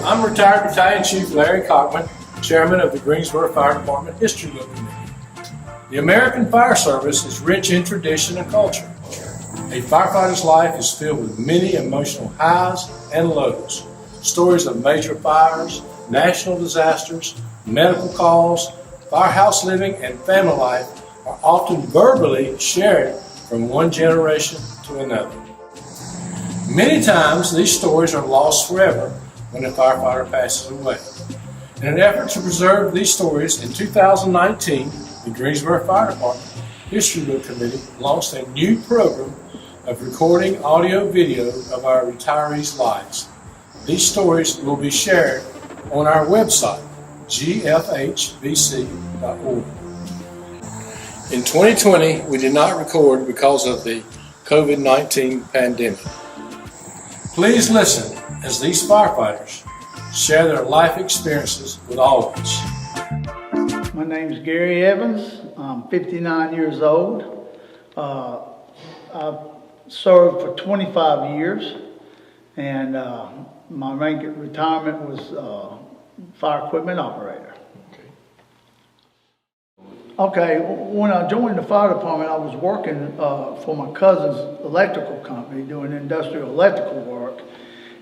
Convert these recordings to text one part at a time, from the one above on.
I'm retired Battalion Chief Larry Cockman, Chairman of the Greensboro Fire Department History Book Committee. The American Fire Service is rich in tradition and culture. A firefighter's life is filled with many emotional highs and lows. Stories of major fires, national disasters, medical calls, firehouse living, and family life are often verbally shared from one generation to another. Many times these stories are lost forever when a firefighter passes away. In an effort to preserve these stories, in 2019, the Greensboro Fire Department History Book Committee launched a new program of recording audio-video of our retirees' lives. These stories will be shared on our website, gfhbc.org. In 2020, we did not record because of the COVID-19 pandemic. Please listen as these firefighters share their life experiences with all of us. My name is Gary Evans. I'm 59 years old. I've served for 25 years, and my rank at retirement was fire equipment operator. Okay, when I joined the fire department, I was working for my cousin's electrical company doing industrial electrical work.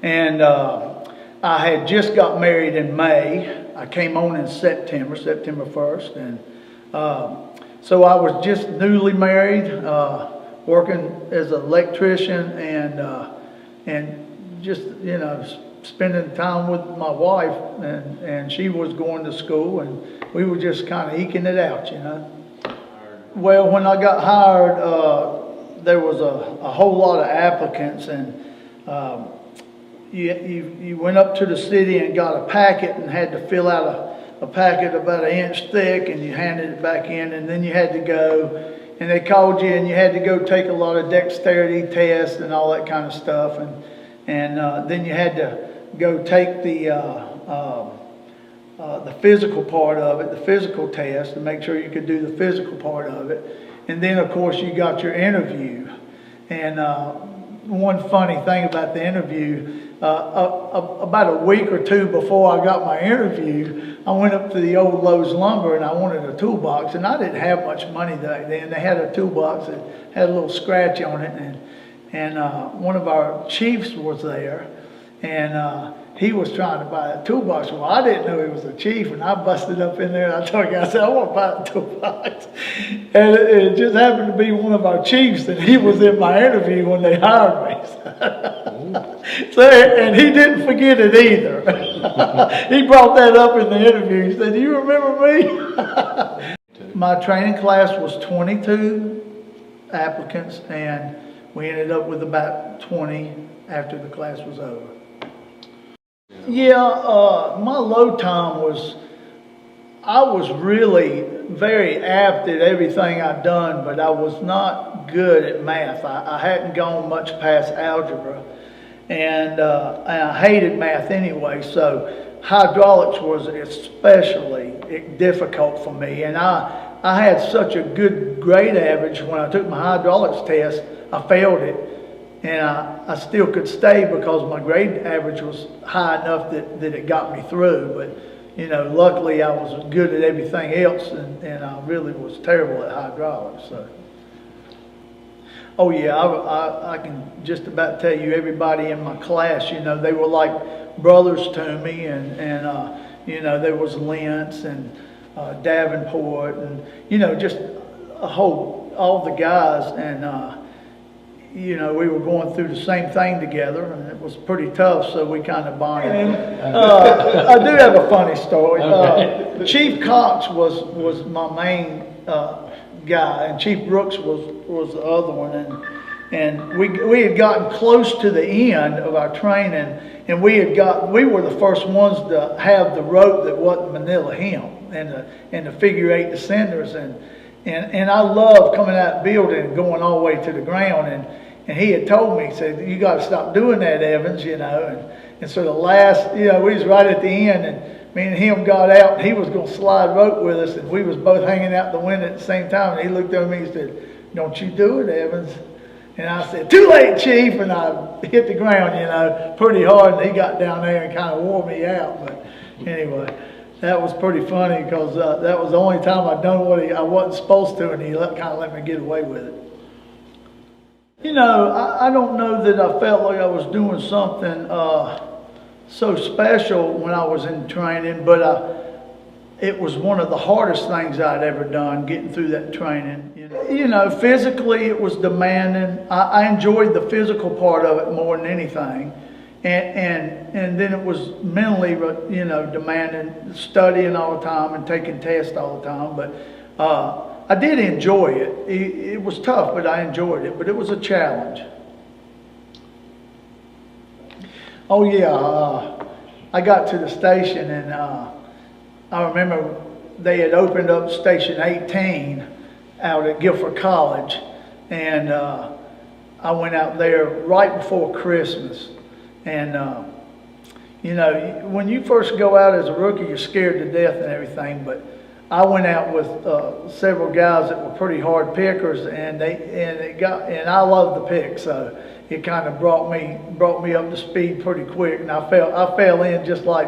And I had just got married in May. I came on in September 1st. And so I was just newly married, working as an electrician and just, you know, spending time with my wife, and she was going to school, and we were just kind of eking it out, you know. Well, when I got hired, there was a whole lot of applicants, and you went up to the city and got a packet and had to fill out a packet about 1 inch thick, and you handed it back in, and then you had to go, and they called you, and you had to go take a lot of dexterity tests and all that kind of stuff, and then you had to go take the physical part of it, the physical test, to make sure you could do the physical part of it. And then, of course, you got your interview. And one funny thing about the interview, about a week or two before I got my interview, I went up to the old Lowe's Lumber and I wanted a toolbox. And I didn't have much money back then. They had a toolbox that had a little scratch on it. And one of our chiefs was there. And he was trying to buy a toolbox. Well, I didn't know he was a chief, and I busted up in there, and I told him, I said, I want to buy a toolbox. And it just happened to be one of our chiefs, and he was in my interview when they hired me. So, and he didn't forget it either. He brought that up in the interview. He said, do you remember me? My training class was 22 applicants, and we ended up with about 20 after the class was over. Yeah, my low time was, I was really very apt at everything I'd done, but I was not good at math. I hadn't gone much past algebra, and I hated math anyway, so hydraulics was especially difficult for me. And I had such a good grade average when I took my hydraulics test, I failed it. And I still could stay because my grade average was high enough that it got me through. But, you know, luckily I was good at everything else, and I really was terrible at hydraulics. So. Oh yeah, I can just about tell you everybody in my class, you know, they were like brothers to me, and you know, there was Lentz and Davenport, and, you know, just all the guys, and you know, we were going through the same thing together, and it was pretty tough, so we kind of bonded. I do have a funny story. Okay. Chief Cox was my main guy, and Chief Brooks was the other one, and we had gotten close to the end of our training, and we were the first ones to have the rope that wasn't manila hem, and the figure 8 descenders, and I loved coming out of the building and going all the way to the ground, and he had told me, he said, you got to stop doing that, Evans, you know, and so the last, you know, we was right at the end, and me and him got out, and he was going to slide rope with us, and we was both hanging out the window at the same time, and he looked at me and said, don't you do it, Evans. And I said, "Too late, Chief," and I hit the ground, pretty hard, and he got down there and kind of wore me out. But anyway, that was pretty funny because that was the only time I'd done what I wasn't supposed to, and he kind of let me get away with it. I don't know that I felt like I was doing something so special when I was in training, but it was one of the hardest things I'd ever done, getting through that training. Physically it was demanding. I enjoyed the physical part of it more than anything. And then it was mentally, demanding, studying all the time and taking tests all the time. But I did enjoy it. It was tough, but I enjoyed it. But it was a challenge. Oh yeah, I got to the station and I remember they had opened up Station 18 out at Guilford College, and I went out there right before Christmas. And when you first go out as a rookie, you're scared to death and everything. But I went out with several guys that were pretty hard pickers, and I loved the pick, so it kind of brought me up to speed pretty quick. And I fell in just like.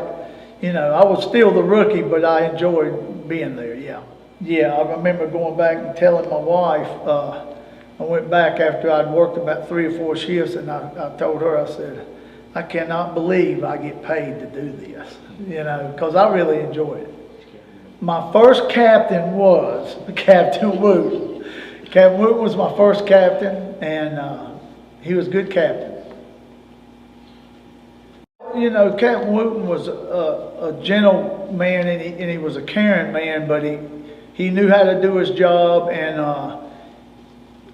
I was still the rookie, but I enjoyed being there, yeah. Yeah, I remember going back and telling my wife, I went back after I'd worked about 3 or 4 shifts, and I told her, I said, "I cannot believe I get paid to do this," because I really enjoyed it. My first captain was Captain Wooten. Captain Wooten was my first captain, and he was a good captain. Captain Wooten was a gentle man, and he was a caring man, but he knew how to do his job. And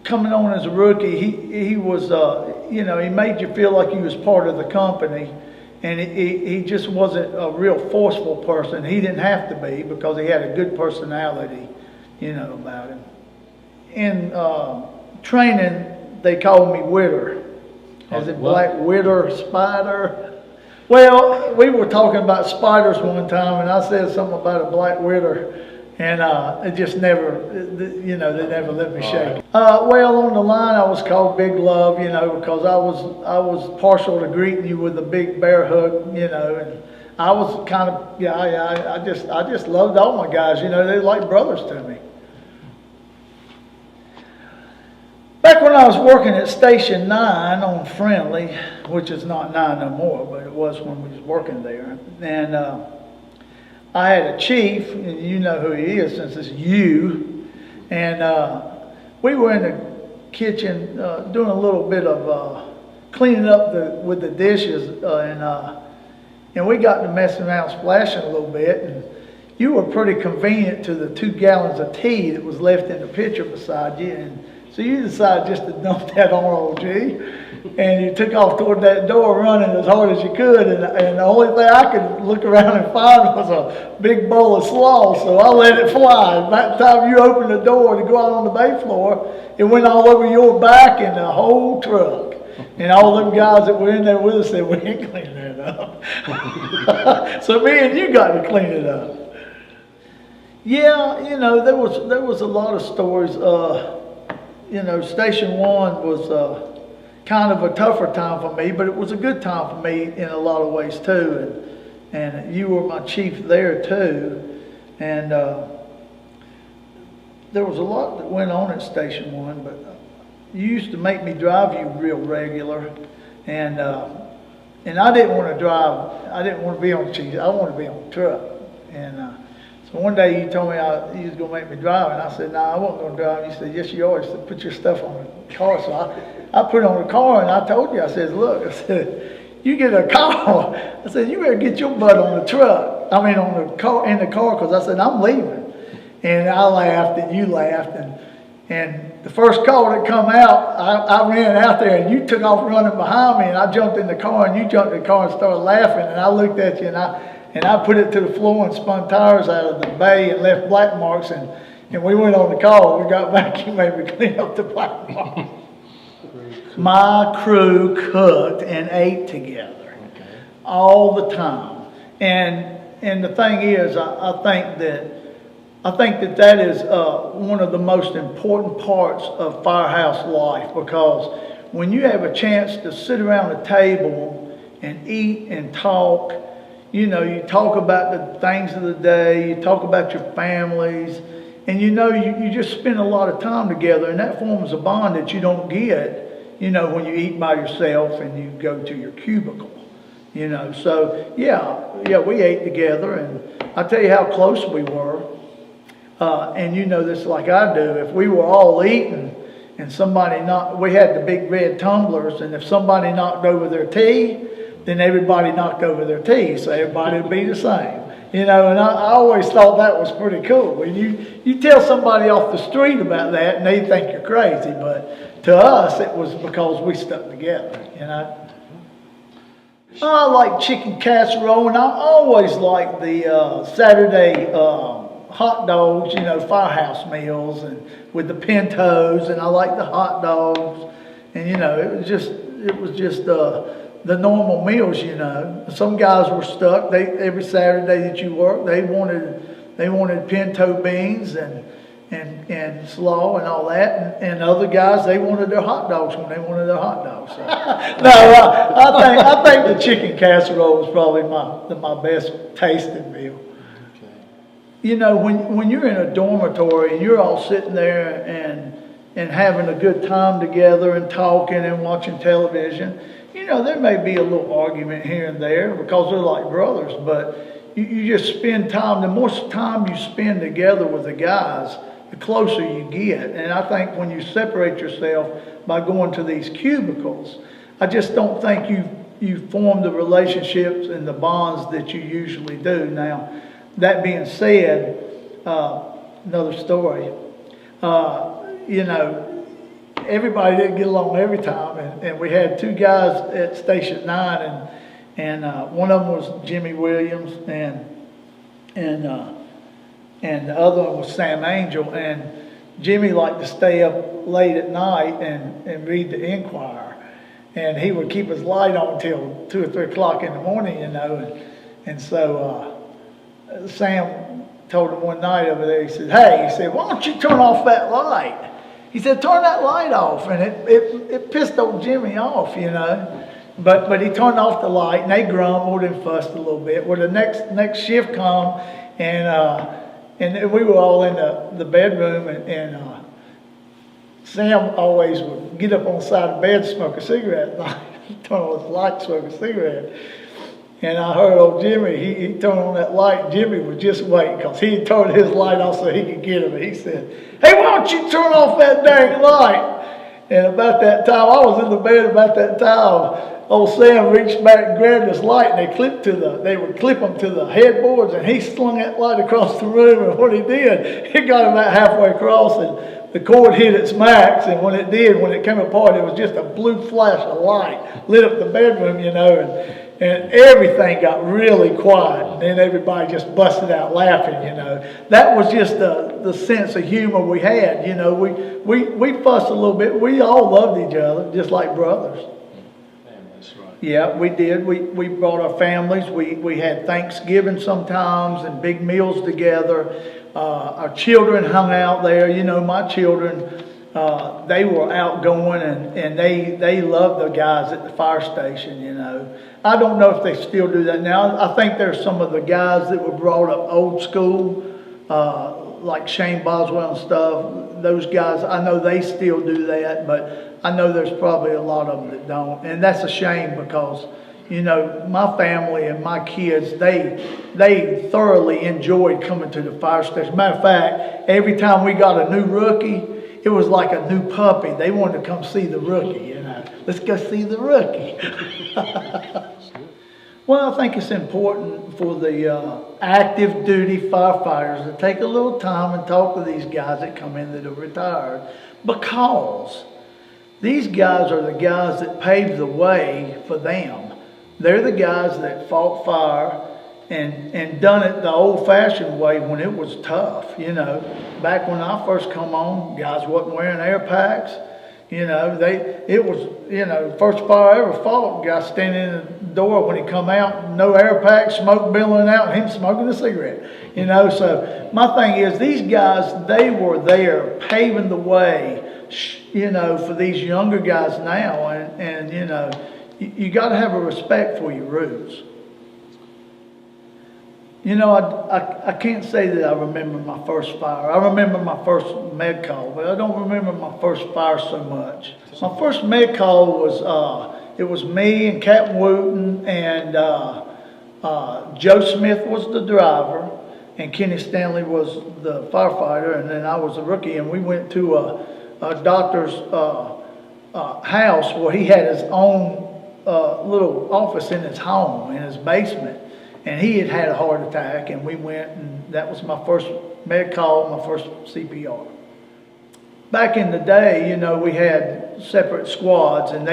coming on as a rookie, he was, he made you feel like he was part of the company, and he just wasn't a real forceful person. He didn't have to be because he had a good personality, about him. In training, they called me Witter. As in Black Witter, Spider. Well, we were talking about spiders one time, and I said something about a black witter, and it just never, they never let me shake. Well, on the line, I was called Big Love, because I was partial to greeting you with a big bear hug, and I was kind of, I just loved all my guys, they're like brothers to me. Back when I was working at Station 9 on Friendly, which is not 9 no more, but it was when we was working there, and I had a chief, and you know who he is since it's you, and we were in the kitchen doing a little bit of cleaning up with the dishes, and we got to messing around splashing a little bit, and you were pretty convenient to the 2 gallons of tea that was left in the pitcher beside you, and so you decided just to dump that on old G, and you took off toward that door running as hard as you could, and the only thing I could look around and find was a big bowl of slaw, so I let it fly. By the time you opened the door to go out on the bay floor, it went all over your back and the whole truck. And all them guys that were in there with us said, "We ain't cleaning that up." So me and you got to clean it up. Yeah, there was a lot of stories. Station 1 was kind of a tougher time for me, but it was a good time for me in a lot of ways too. And you were my chief there too. And there was a lot that went on at Station 1, but you used to make me drive you real regular. And I didn't want to drive, I didn't want to be on the chief, I wanted to be on the truck. And so one day you told me you was going to make me drive, and I said, "No, I wasn't going to drive." You said, "Yes, you are." You said, "Put your stuff on the car." So I put it on the car, and I told you, I said, "Look," I said, "you get a car." I said, "You better get your butt on the truck. I mean, on the car, in the car," because I said, "I'm leaving." And I laughed, and you laughed, and the first call that come out, I ran out there, and you took off running behind me, and I jumped in the car, and you jumped in the car and started laughing, and I looked at you, and I put it to the floor and spun tires out of the bay and left black marks, and we went on the call. We got back, you made me clean up the black marks. My crew cooked and ate together all the time. And the thing is, I think that I think that is one of the most important parts of firehouse life, because when you have a chance to sit around a table and eat and talk, you know, you talk about the things of the day, you talk about your families, and you know, you just spend a lot of time together, and that forms a bond that you don't get, you know, when you eat by yourself and you go to your cubicle, you know. So yeah, we ate together, and I'll tell you how close we were. And you know this like I do, if we were all eating and we had the big red tumblers, and if somebody knocked over their tea, then everybody knocked over their tea, so everybody would be the same. You know, and I always thought that was pretty cool. When you tell somebody off the street about that, and they think you're crazy, but to us, it was because we stuck together, you know. I like chicken casserole, and I always like the Saturday hot dogs, you know, firehouse meals, and with the pintos, and I like the hot dogs, and you know, it was just the normal meals, you know. Some guys were stuck. Every Saturday that you worked, they wanted pinto beans and slaw and all that, and other guys, they wanted their hot dogs when they wanted their hot dogs. So. No, I think the chicken casserole was probably my best tasting meal. You know, when you're in a dormitory and you're all sitting there and having a good time together and talking and watching television, you know, there may be a little argument here and there because they're like brothers, but you just spend time. The more time you spend together with the guys, the closer you get. And I think when you separate yourself by going to these cubicles, I just don't think you form the relationships and the bonds that you usually do. Now, that being said, another story, you know, everybody didn't get along every time, and we had two guys at Station 9, and one of them was Jimmy Williams, and the other one was Sam Angel, and Jimmy liked to stay up late at night and read the Enquirer, and he would keep his light on till 2 or 3 o'clock in the morning, you know, and so Sam told him one night over there, he said, why don't you turn off that light? He said, turn that light off. And it pissed old Jimmy off, you know. But he turned off the light, and they grumbled and fussed a little bit. Well, the next shift come, and we were all in the bedroom, and Sam always would get up on the side of the bed, smoke a cigarette at night, turn on his light, smoke a cigarette. And I heard old Jimmy, he turned on that light. Jimmy was just waiting because he turned his light off so he could get him. He said, hey, why don't you turn off that dang light? And about that time, I was in the bed about that time, old Sam reached back and grabbed his light, and they would clip them to the headboards, and he slung that light across the room. And what he did, he got about halfway across, and the cord hit its max, and when it came apart, it was just a blue flash of light, lit up the bedroom, you know, and everything got really quiet, and then everybody just busted out laughing, you know. That was just the sense of humor we had, you know. We fussed a little bit. We all loved each other, just like brothers. That's right. Yeah, we did. We brought our families. We had Thanksgiving sometimes and big meals together. Our children hung out there. You know, my children, they were outgoing, and they loved the guys at the fire station, you know. I don't know if they still do that now. I think there's some of the guys that were brought up old school, like Shane Boswell and stuff. Those guys, I know they still do that, but I know there's probably a lot of them that don't. And that's a shame because, you know, my family and my kids, they thoroughly enjoyed coming to the fire station. Matter of fact, every time we got a new rookie, it was like a new puppy. They wanted to come see the rookie, you know. Let's go see the rookie. Well, I think it's important for the active duty firefighters to take a little time and talk to these guys that come in that are retired, because these guys are the guys that paved the way for them. They're the guys that fought fire and done it the old-fashioned way when it was tough, you know. Back when I first come on, guys wasn't wearing air packs. It was, first fire I ever fought, guy standing in the door when he come out, no air pack, smoke billowing out, and him smoking a cigarette. So my thing is, these guys, they were there paving the way, for these younger guys now, and you got to have a respect for your roots. I can't say that I remember my first fire. I remember my first med call, but I don't remember my first fire so much. My first med call was, it was me and Captain Wooten, and Joe Smith was the driver, and Kenny Stanley was the firefighter, and then I was a rookie, and we went to a doctor's house where he had his own little office in his home, in his basement. And he had had a heart attack, and we went, and that was my first med call, my first CPR. Back in the day, we had separate squads, and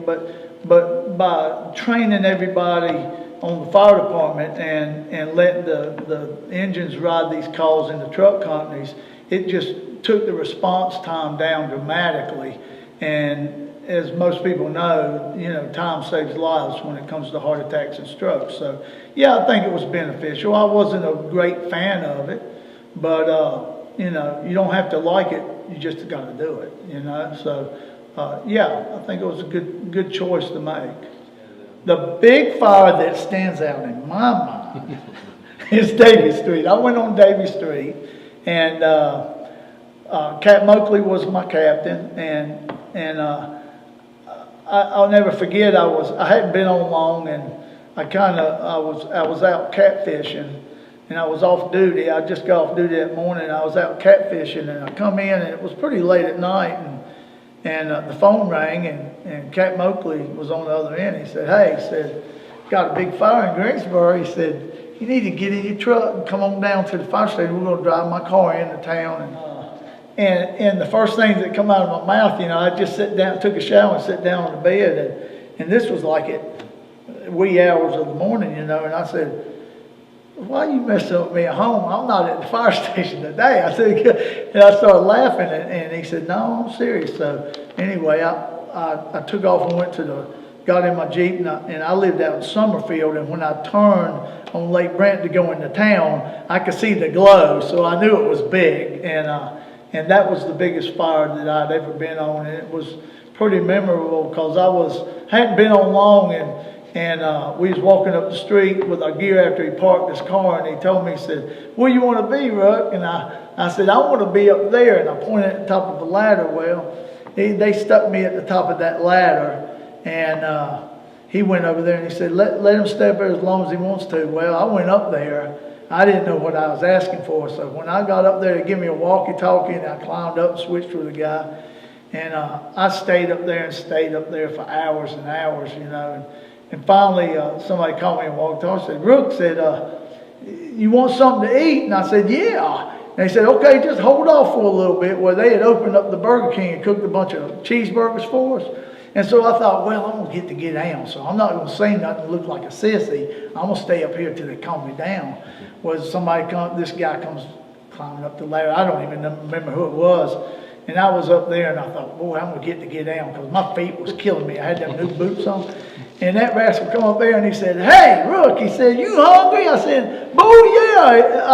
but by training everybody on the fire department and letting the engines ride these calls in the truck companies, it just took the response time down dramatically. And as most people know, time saves lives when it comes to heart attacks and strokes. So, yeah, I think it was beneficial. I wasn't a great fan of it, but, you don't have to like it. You just got to do it, So, yeah, I think it was a good choice to make. The big fire that stands out in my mind is Davie Street. I went on Davie Street, and Captain Oakley was my captain, and I'll never forget. I hadn't been on long, and I was out catfishing, and I was off duty. I just got off duty that morning. I was out catfishing, and I come in, and it was pretty late at night, and the phone rang, and Captain Oakley was on the other end. He said, "Hey," he said, "got a big fire in Greensboro." He said, "You need to get in your truck and come on down to the fire station. We're going to drive my car into town." And the first things that come out of my mouth, I just sat down, took a shower, and sat down on the bed, and this was like at wee hours of the morning, and I said, "Why are you messing with me at home? I'm not at the fire station today." I said, and I started laughing, and he said, "No, I'm serious." So anyway, I took off and got in my Jeep, and I lived out in Summerfield, and when I turned on Lake Brent to go into town, I could see the glow, so I knew it was big, and that was the biggest fire that I'd ever been on, and it was pretty memorable because hadn't been on long, and we was walking up the street with our gear after he parked his car, and he told me, he said, "Where you want to be, Ruck?" And I said, "I want to be up there," and I pointed at the top of the ladder. Well, they stuck me at the top of that ladder, and he went over there and he said, let him stay up there as long as he wants to. Well, I went up there. I didn't know what I was asking for, so when I got up there to give me a walkie-talkie, and I climbed up and switched with the guy, and I stayed up there for hours and hours, and finally somebody called me and walked on and said, "Rook," said, "you want something to eat?" And I said, "Yeah." And they said, "Okay, just hold off for a little bit." Well, they had opened up the Burger King and cooked a bunch of cheeseburgers for us. And so I thought, well, I'm going to get down, so I'm not going to say nothing to look like a sissy. I'm going to stay up here till they calm me down. Well, this guy comes climbing up the ladder. I don't even remember who it was. And I was up there, and I thought, boy, I'm going to get down, because my feet was killing me. I had them new boots on. And that rascal come up there, and he said, "Hey, Rook," he said, "you hungry?" I said, "Boy, yeah."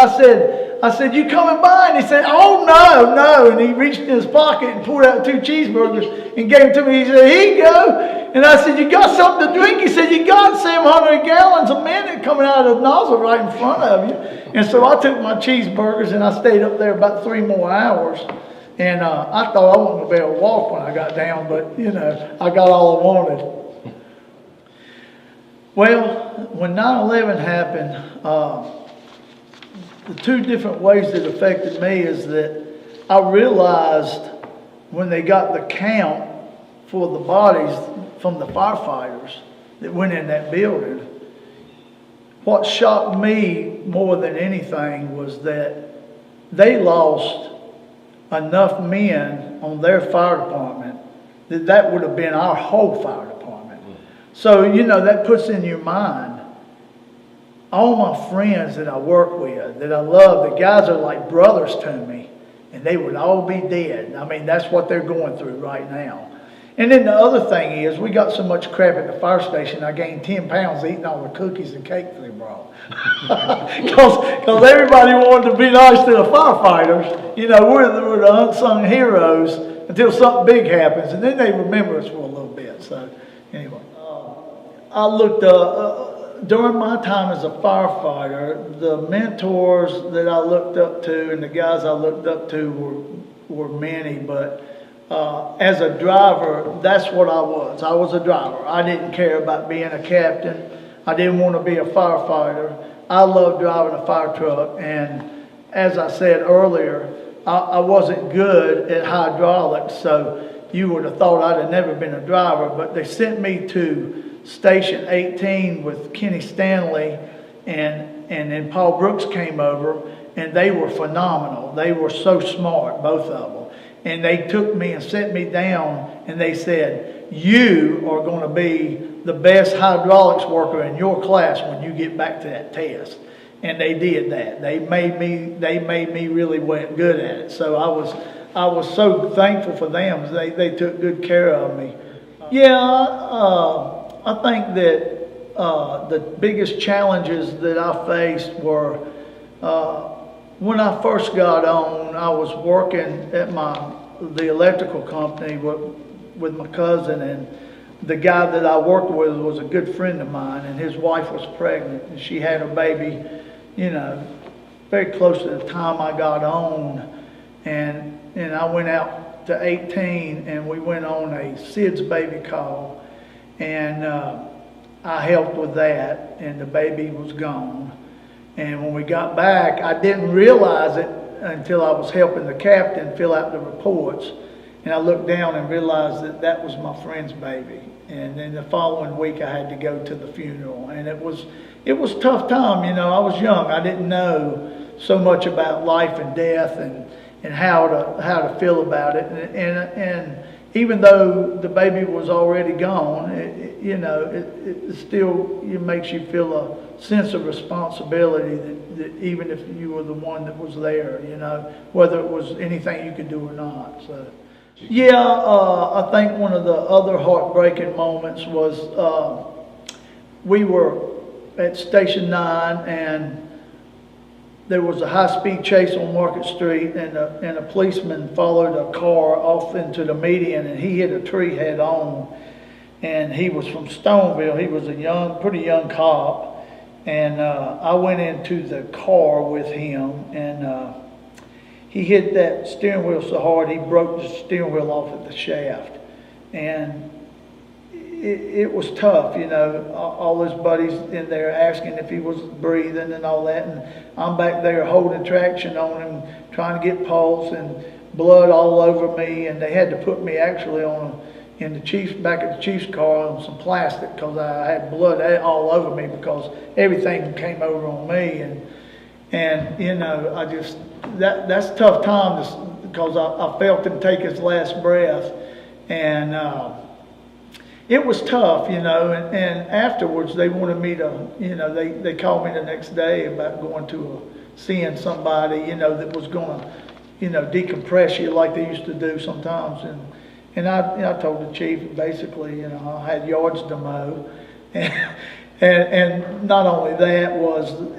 I said, "You coming by?" And he said, "Oh, no." And he reached in his pocket and pulled out 2 cheeseburgers and gave them to me. He said, "Here you go." And I said, "You got something to drink?" He said, "You got 700 gallons a minute coming out of the nozzle right in front of you." And so I took my cheeseburgers, and I stayed up there about 3 more hours. And I thought I wasn't going to be able to walk when I got down, but, I got all I wanted. Well, when 9/11 happened, the 2 different ways that affected me is that I realized when they got the count for the bodies from the firefighters that went in that building, what shocked me more than anything was that they lost enough men on their fire department that would have been our whole fire department. So, that puts in your mind, all my friends that I work with, that I love, the guys are like brothers to me. and they would all be dead. I mean, that's what they're going through right now. And then the other thing is, we got so much crap at the fire station, I gained 10 pounds eating all the cookies and cakes they brought. Because everybody wanted to be nice to the firefighters. You know, we're the unsung heroes until something big happens, and then they remember us for a little bit. So, anyway. I looked during my time as a firefighter, the mentors that I looked up to and the guys I looked up to were many, but as a driver, that's what I was. I was a driver. I didn't care about being a captain. I didn't want to be a firefighter. I loved driving a fire truck, and as I said earlier, I wasn't good at hydraulics, so you would have thought I'd have never been a driver, but they sent me to Station 18 with Kenny Stanley, and then Paul Brooks came over, and they were phenomenal. They were so smart, both of them. And they took me and set me down, and they said, you are going to be the best hydraulics worker in your class when you get back to that test. And they did that. They made me really good at it. So I was so thankful for them. They took good care of me. Yeah, I think that the biggest challenges that I faced were when I first got on, I was working at the electrical company with my cousin, and the guy that I worked with was a good friend of mine, and his wife was pregnant, and she had a baby, you know, very close to the time I got on, and I went out to 18, and we went on a SIDS baby call, and I helped with that, and the baby was gone. And when we got back, I didn't realize it until I was helping the captain fill out the reports. And I looked down and realized that that was my friend's baby. And then the following week, I had to go to the funeral. And it was a tough time, you know. I was young. I didn't know so much about life and death and how to feel about it. And even though the baby was already gone, it still makes you feel a sense of responsibility that even if you were the one that was there, you know, whether it was anything you could do or not. So, yeah, I think one of the other heartbreaking moments was we were at Station 9, and there was a high-speed chase on Market Street, and a policeman followed a car off into the median, and he hit a tree head on. And he was from Stoneville. He was a pretty young cop. And I went into the car with him, and he hit that steering wheel so hard he broke the steering wheel off at the shaft. And it was tough, you know, all his buddies in there asking if he was breathing and all that, and I'm back there holding traction on him, trying to get pulse, and blood all over me, and they had to put me actually back at the chief's car on some plastic because I had blood all over me because everything came over on me, and you know, I just that's a tough time because I felt him take his last breath, and it was tough, you know, and afterwards they wanted me to, you know, they called me the next day about going to seeing somebody, you know, that was going to, you know, decompress you like they used to do sometimes. And I told the chief basically, you know, I had yards to mow. And not only that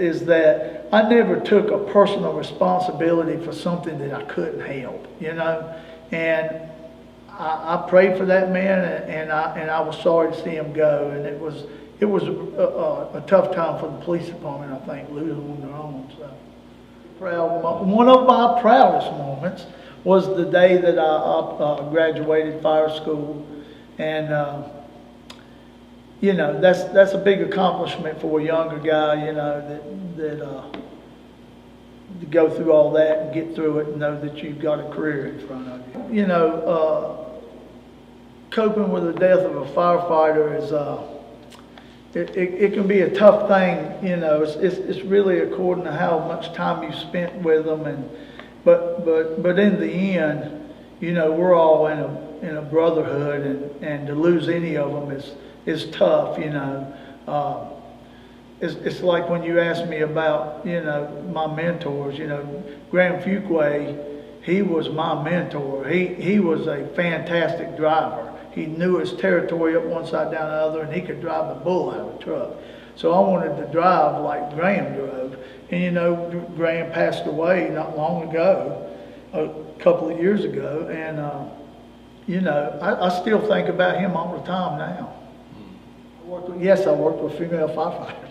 is that I never took a personal responsibility for something that I couldn't help, you know, and I prayed for that man, and I was sorry to see him go, and it was a tough time for the police department, I think, losing on their own. So one of my proudest moments was the day that I graduated fire school, and you know, that's a big accomplishment for a younger guy, you know, that to go through all that and get through it and know that you've got a career in front of you. You know, coping with the death of a firefighter is it can be a tough thing. You know, it's really according to how much time you spent with them, but in the end, you know, we're all in a brotherhood, and to lose any of them is tough. You know, it's like when you asked me about, you know, my mentors. You know, Graham Fuquay, he was my mentor. He was a fantastic driver. He knew his territory up one side, down the other, and he could drive the bull out of the truck. So I wanted to drive like Graham drove. And you know, Graham passed away not long ago, a couple of years ago, and you know, I still think about him all the time now. Yes, I worked with female firefighters.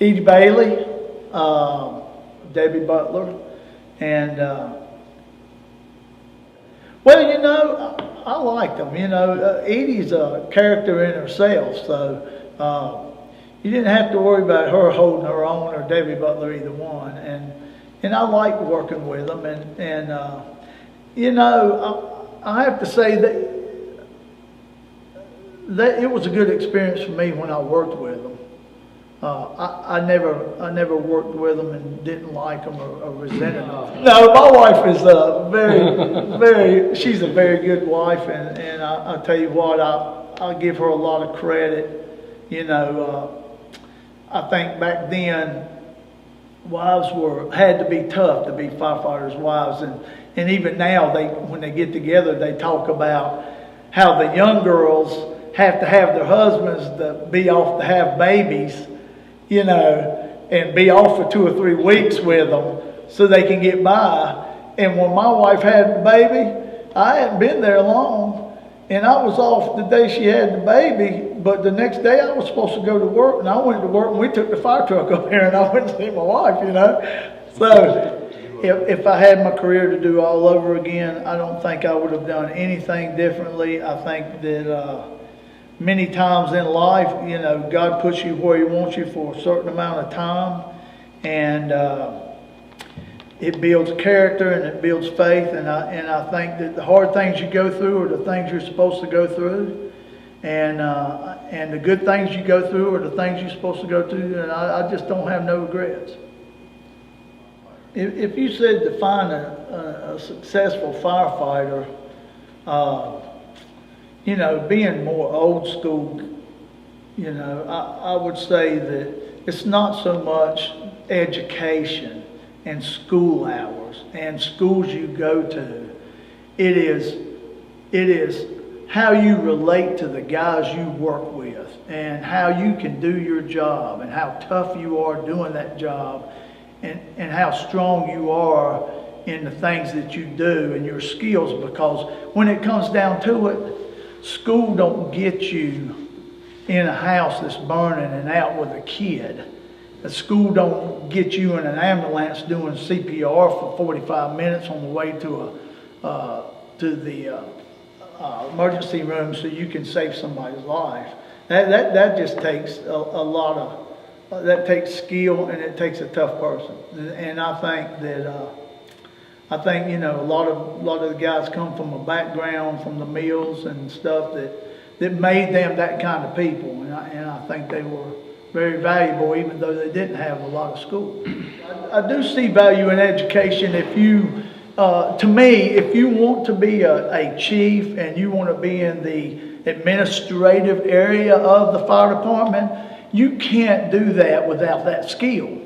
Edie Bailey, Debbie Butler, and well, you know, I liked them. You know, Edie's a character in herself, so you didn't have to worry about her holding her own or Debbie Butler, either one. And I liked working with them, and you know, I have to say that it was a good experience for me when I worked with them. I never worked with them and didn't like them or resented them. No, my wife is she's a very good wife, and I'll tell you what, I'll give her a lot of credit. You know, I think back then, wives had to be tough to be firefighters' wives, and even now when they get together, they talk about how the young girls have to have their husbands to be off to have babies, you know, and be off for 2 or 3 weeks with them so they can get by. And when my wife had the baby, I hadn't been there long, and I was off the day she had the baby, but the next day I was supposed to go to work, and I went to work, and we took the fire truck up here, and I went to see my wife, you know. So if I had my career to do all over again, I don't think I would have done anything differently. I think that many times in life, you know, God puts you where He wants you for a certain amount of time, and it builds character and it builds faith. And I think that the hard things you go through are the things you're supposed to go through, and the good things you go through are the things you're supposed to go through. And I just don't have no regrets. If you said define a successful firefighter, you know, being more old school, you know, I would say that it's not so much education and school hours and schools you go to. It is how you relate to the guys you work with and how you can do your job and how tough you are doing that job and how strong you are in the things that you do and your skills, because when it comes down to it, school don't get you in a house that's burning and out with a kid. The school don't get you in an ambulance doing CPR for 45 minutes on the way to the emergency room so you can save somebody's life. That just takes a lot of, that takes skill, and it takes a tough person. And I think that you know, a lot of the guys come from a background from the mills and stuff that made them that kind of people, and I think they were very valuable, even though they didn't have a lot of school. I do see value in education. If you, to me, if you want to be a chief and you want to be in the administrative area of the fire department, you can't do that without that skill.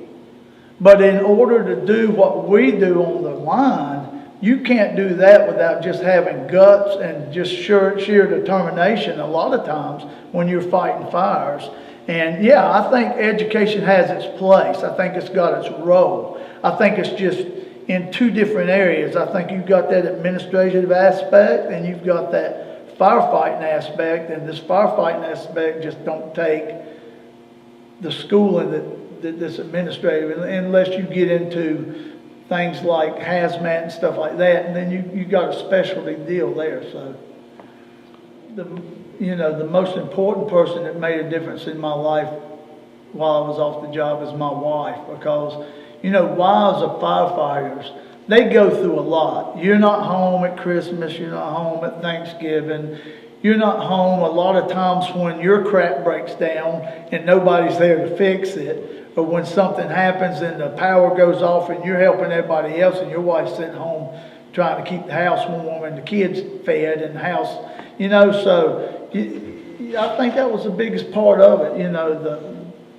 But in order to do what we do on the line, you can't do that without just having guts and just sheer determination a lot of times when you're fighting fires. And yeah, I think education has its place. I think it's got its role. I think it's just in 2 different areas. I think you've got that administrative aspect and you've got that firefighting aspect, and this firefighting aspect just don't take the schooling that's administrative, unless you get into things like hazmat and stuff like that, and then you got a specialty deal there. So the most important person that made a difference in my life while I was off the job is my wife, because you know, wives of firefighters, they go through a lot. You're not home at Christmas, you're not home at Thanksgiving, you're not home a lot of times when your crap breaks down and nobody's there to fix it, or when something happens and the power goes off and you're helping everybody else and your wife's sitting home trying to keep the house warm and the kids fed and the house, you know. So I think that was the biggest part of it,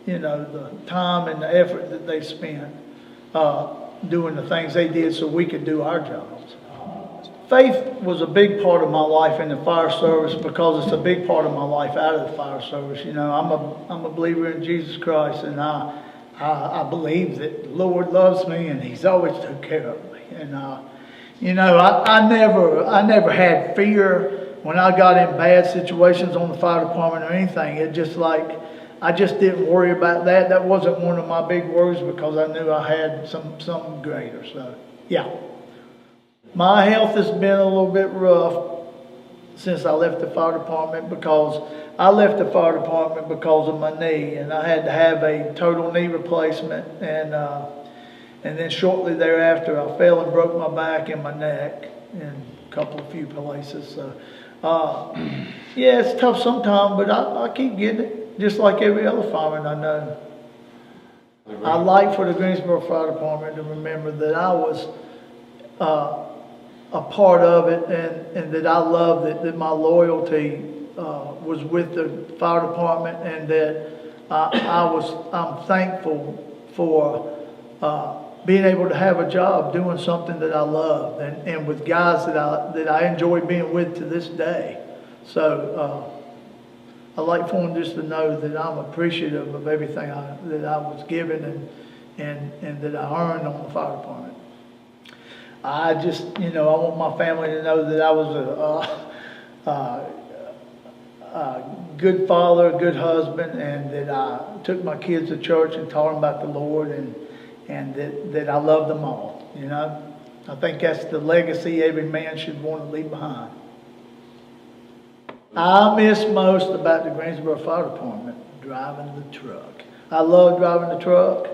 the time and the effort that they spent. doing the things they did so we could do our jobs. Faith was a big part of my life in the fire service because it's a big part of my life out of the fire service. You know, I'm a believer in Jesus Christ, and I believe that the Lord loves me and He's always took care of me. And you know, I never had fear when I got in bad situations on the fire department or anything. It just like I just didn't worry about that. That wasn't one of my big worries because I knew I had something greater. So yeah. My health has been a little bit rough since I left the fire department because I left the fire department because of my knee, and I had to have a total knee replacement, and then shortly thereafter I fell and broke my back and my neck in a few places. So yeah, it's tough sometimes, but I keep getting it, just like every other fireman I know. I'd like for the Greensboro Fire Department to remember that I was a part of it, and that I love that my loyalty was with the fire department, and that I'm thankful for being able to have a job doing something that I love, and with guys that I enjoy being with to this day. So I like for them just to know that I'm appreciative of everything that I was given and that I earned on the fire department. I just, you know, I want my family to know that I was a good father, a good husband, and that I took my kids to church and taught them about the Lord, and that I love them all, you know. I think that's the legacy every man should want to leave behind. I miss most about the Greensboro Fire Department driving the truck. I love driving the truck.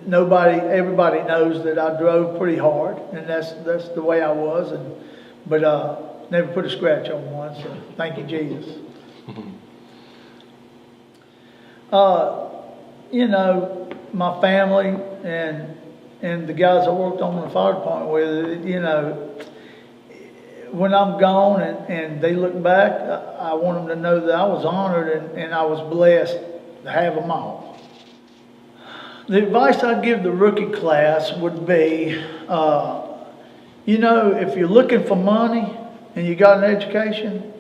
Everybody knows that I drove pretty hard, and that's the way I was, but never put a scratch on one. So thank you, Jesus. You know, my family and the guys I worked on in the fire department with, you know, when I'm gone and they look back, I want them to know that I was honored and I was blessed to have them all. The advice I'd give the rookie class would be, you know, if you're looking for money and you got an education,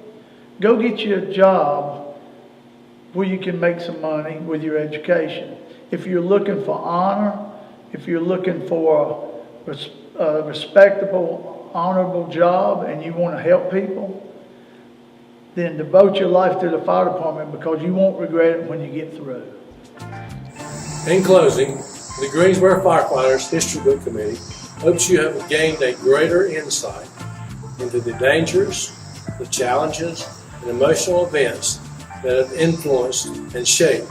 go get you a job where you can make some money with your education. If you're looking for honor, if you're looking for a respectable, honorable job and you want to help people, then devote your life to the fire department because you won't regret it when you get through. In closing, the Greensboro Firefighters History Book Committee hopes you have gained a greater insight into the dangers, the challenges, and emotional events that have influenced and shaped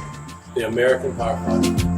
the American firefighter.